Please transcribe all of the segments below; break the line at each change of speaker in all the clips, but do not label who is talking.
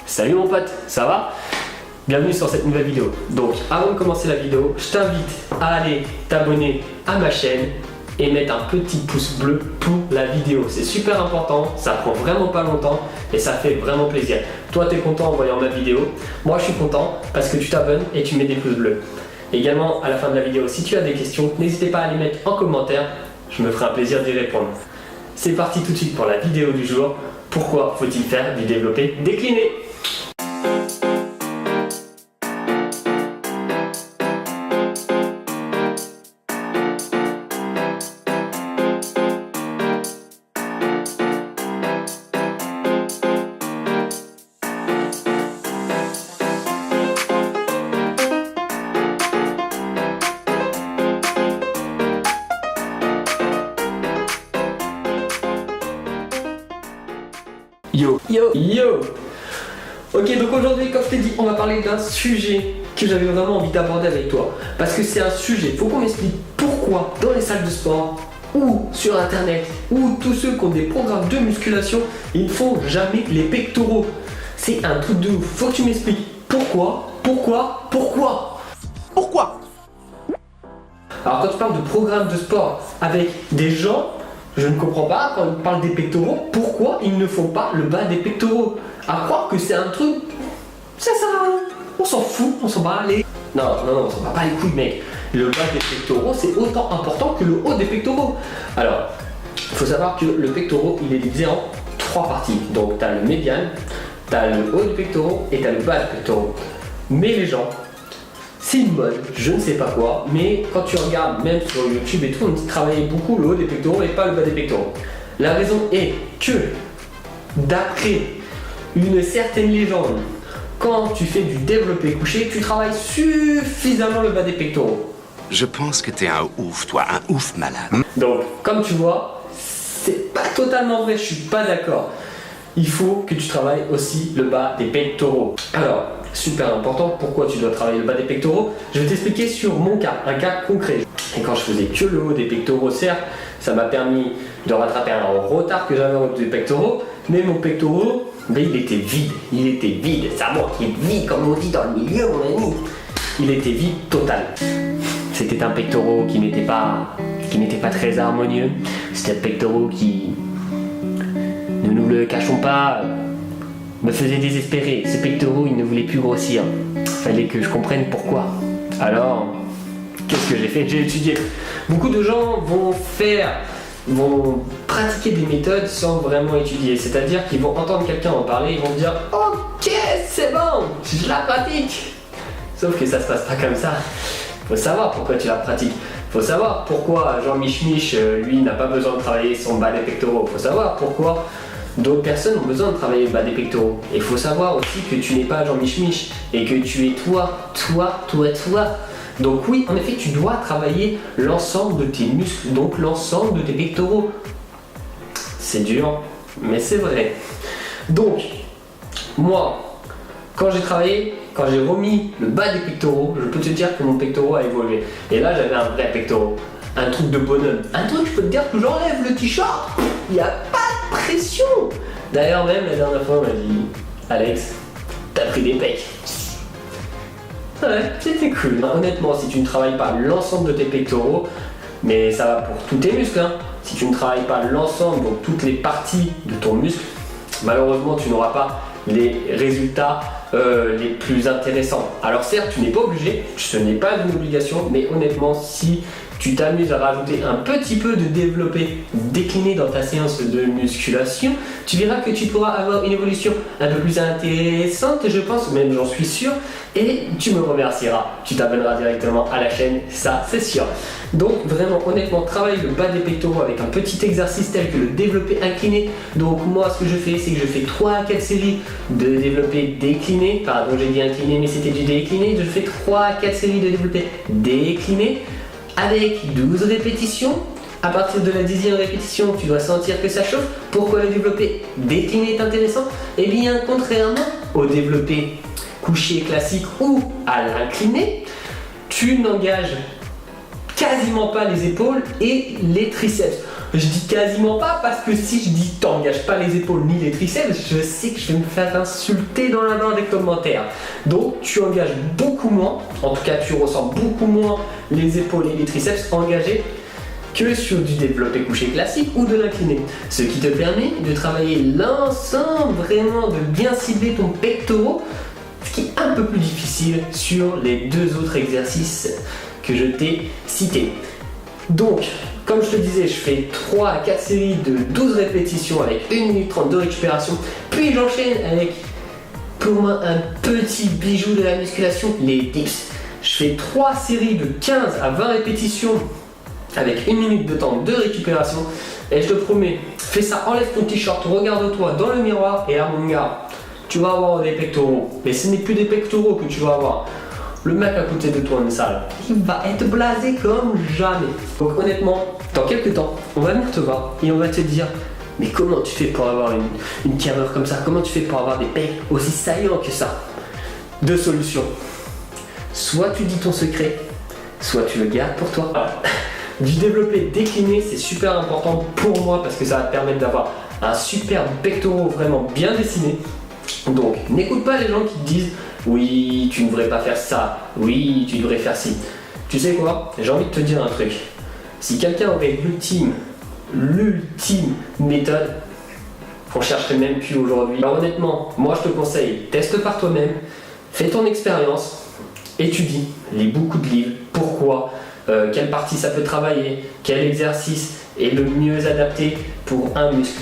Salut mon pote, ça va? Bienvenue sur cette nouvelle vidéo. Donc avant de commencer la vidéo, je t'invite à aller t'abonner à ma chaîne et mettre un petit pouce bleu pour la vidéo. C'est super important, ça prend vraiment pas longtemps et ça fait vraiment plaisir. Toi tu es content en voyant ma vidéo, moi je suis content parce que tu t'abonnes et tu mets des pouces bleus. Également à la fin de la vidéo, si tu as des questions, n'hésitez pas à les mettre en commentaire, je me ferai un plaisir d'y répondre. C'est parti tout de suite pour la vidéo du jour. Pourquoi faut-il faire du développé décliné? Yo, yo, yo. Ok, donc aujourd'hui, comme je t'ai dit, on va parler d'un sujet que j'avais vraiment envie d'aborder avec toi. Parce que c'est un sujet, faut qu'on m'explique pourquoi dans les salles de sport ou sur internet ou tous ceux qui ont des programmes de musculation, ils ne font jamais les pectoraux. C'est un truc de ouf, faut que tu m'expliques pourquoi. Alors quand tu parles de programme de sport avec des gens, je ne comprends pas, quand ils parlent des pectoraux, pourquoi ils ne font pas le bas des pectoraux? À croire que c'est un truc, ça sert à rien. On s'en fout, on s'en bat les... Non, on s'en bat pas les couilles mec. Le bas des pectoraux, c'est autant important que le haut des pectoraux. Alors, il faut savoir que le pectoral, il est divisé en 3 parties. Donc, tu as le médian, tu as le haut des pectoraux et tu as le bas des pectoraux. Mais les gens, c'est une mode, je ne sais pas quoi, mais quand tu regardes même sur YouTube et tout, on dit travailler beaucoup le haut des pectoraux et pas le bas des pectoraux. La raison est que, d'après une certaine légende, quand tu fais du développé couché, tu travailles suffisamment le bas des pectoraux.
Je pense que t'es un ouf, toi, un ouf malade.
Donc, comme tu vois, c'est pas totalement vrai, je suis pas d'accord. Il faut que tu travailles aussi le bas des pectoraux. Alors, super important, pourquoi tu dois travailler le bas des pectoraux? Je vais t'expliquer sur mon cas, un cas concret. Et quand je faisais que le haut des pectoraux, certes, ça m'a permis de rattraper un retard que j'avais au haut des pectoraux, mais mon pectoral, il était vide, c'est à moi qui est vide, comme on dit dans le milieu, mon ami. Il était vide total. C'était un pectoral qui n'était pas très harmonieux. C'était un pectoral qui, ne nous le cachons pas, me faisait désespérer. Ce pectoral, il ne voulait plus grossir. Fallait que je comprenne pourquoi. Alors, qu'est-ce que j'ai fait? J'ai étudié. Beaucoup de gens vont pratiquer des méthodes sans vraiment étudier. C'est-à-dire qu'ils vont entendre quelqu'un en parler, ils vont se dire « Ok, c'est bon, je la pratique !» Sauf que ça se passe pas comme ça. Faut savoir pourquoi tu la pratiques. Faut savoir pourquoi Jean Mich, lui, n'a pas besoin de travailler son bas des pectoraux. Faut savoir pourquoi d'autres personnes ont besoin de travailler le bas des pectoraux. Et il faut savoir aussi que tu n'es pas Jean Mich et que tu es toi. Donc oui, en effet, tu dois travailler l'ensemble de tes muscles, donc l'ensemble de tes pectoraux. C'est dur, mais c'est vrai. Donc, moi, quand j'ai remis le bas des pectoraux, je peux te dire que mon pectoral a évolué. Et là, j'avais un vrai pectoral, un truc de bonhomme. Un truc, je peux te dire que j'enlève le t-shirt, il n'y a pas de pression. D'ailleurs, même la dernière fois, on m'a dit « Alex, t'as pris des pecs ». Ouais, c'était cool. Honnêtement, si tu ne travailles pas l'ensemble de tes pectoraux, mais ça va pour tous tes muscles, hein. Si tu ne travailles pas l'ensemble, donc toutes les parties de ton muscle, malheureusement, tu n'auras pas les résultats les plus intéressants. Alors certes, tu n'es pas obligé, ce n'est pas une obligation, mais honnêtement, si tu t'amuses à rajouter un petit peu de développé décliné dans ta séance de musculation, tu verras que tu pourras avoir une évolution un peu plus intéressante, je pense, même j'en suis sûr, et tu me remercieras. Tu t'abonneras directement à la chaîne, ça c'est sûr. Donc vraiment, honnêtement, travaille le bas des pectoraux avec un petit exercice tel que le développé incliné. Donc moi, ce que je fais, c'est que je fais 3 à 4 séries de développé décliné. Pardon, j'ai dit incliné, mais c'était du décliné. Je fais 3 à 4 séries de développé décliné avec 12 répétitions. À partir de la 10e répétition, tu dois sentir que ça chauffe. Pourquoi le développé décliné est intéressant? Eh bien, contrairement au développé couché classique ou à l'incliné, tu n'engages quasiment pas les épaules et les triceps. Je dis quasiment pas parce que si je dis t'engages pas les épaules ni les triceps, je sais que je vais me faire insulter dans la barre des commentaires. Donc tu engages beaucoup moins, en tout cas tu ressens beaucoup moins les épaules et les triceps engagés que sur du développé couché classique ou de l'incliné. Ce qui te permet de travailler l'ensemble, vraiment de bien cibler ton pectoral, ce qui est un peu plus difficile sur les deux autres exercices que je t'ai cités. Donc, comme je te disais, je fais 3 à 4 séries de 12 répétitions avec 1 minute 30 de récupération, puis j'enchaîne avec, pour moi, un petit bijou de la musculation, les dips. Je fais 3 séries de 15 à 20 répétitions avec 1 minute de temps de récupération, et je te promets, fais ça, enlève ton t-shirt, regarde-toi dans le miroir, et là mon gars, tu vas avoir des pectoraux, mais ce n'est plus des pectoraux que tu vas avoir. Le mec à côté de toi en salle, il va être blasé comme jamais. Donc honnêtement, dans quelques temps, on va venir te voir et on va te dire mais comment tu fais pour avoir une cameur comme ça? Comment tu fais pour avoir des pecs aussi saillants que ça? Deux solutions. Soit tu dis ton secret, soit tu le gardes pour toi. Du développé décliné, c'est super important pour moi parce que ça va te permettre d'avoir un superbe pectoral vraiment bien dessiné. Donc n'écoute pas les gens qui te disent oui, tu ne devrais pas faire ça, oui, tu devrais faire ci. Tu sais quoi? J'ai envie de te dire un truc. Si quelqu'un aurait l'ultime méthode, on chercherait même plus aujourd'hui. Alors honnêtement, moi je te conseille, teste par toi-même, fais ton expérience, étudie, lis beaucoup de livres, pourquoi, quelle partie ça peut travailler, quel exercice est le mieux adapté pour un muscle.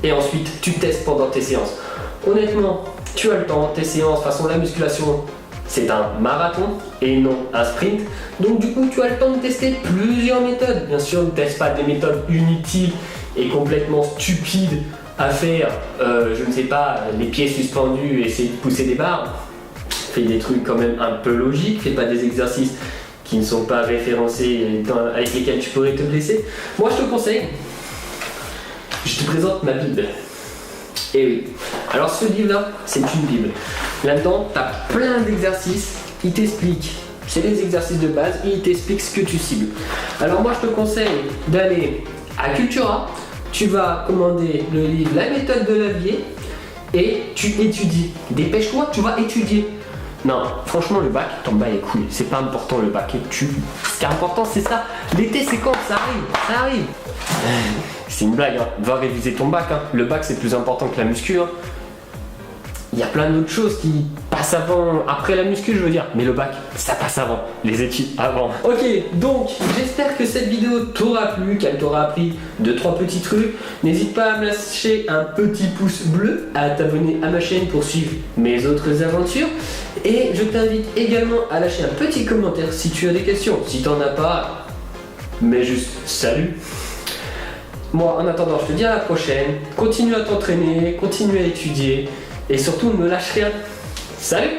Et ensuite, tu testes pendant tes séances. Honnêtement, tu as le temps, tes séances, de toute façon la musculation, c'est un marathon et non un sprint. Donc du coup, tu as le temps de tester plusieurs méthodes. Bien sûr, ne teste pas des méthodes inutiles et complètement stupides à faire, je ne sais pas, les pieds suspendus et essayer de pousser des barres. Fais des trucs quand même un peu logiques, fais pas des exercices qui ne sont pas référencés avec lesquels tu pourrais te blesser. Moi, je te conseille, je te présente ma Bible. Et oui, alors ce livre-là, c'est une Bible. Là-dedans, tu as plein d'exercices, il t'explique, c'est les exercices de base, et il t'explique ce que tu cibles. Alors moi, je te conseille d'aller à Cultura, tu vas commander le livre La méthode de Lavier, et tu étudies. Dépêche-toi, tu vas étudier. Non, franchement, le bac, t'en bats les couilles, c'est pas important le bac. Ce qui est important, c'est ça. L'été, c'est quand? Ça arrive. C'est une blague, hein. Va réviser ton bac, hein. Le bac c'est plus important que la muscu, hein. Il y a plein d'autres choses qui passent après la muscu je veux dire, mais le bac ça passe avant, les études avant. Ok, donc j'espère que cette vidéo t'aura plu, qu'elle t'aura appris 2-3 petits trucs. N'hésite pas à me lâcher un petit pouce bleu, à t'abonner à ma chaîne pour suivre mes autres aventures, et je t'invite également à lâcher un petit commentaire si tu as des questions. Si t'en as pas, mais juste salut. Moi, en attendant, je te dis à la prochaine. Continue à t'entraîner, continue à étudier et surtout ne lâche rien. Salut!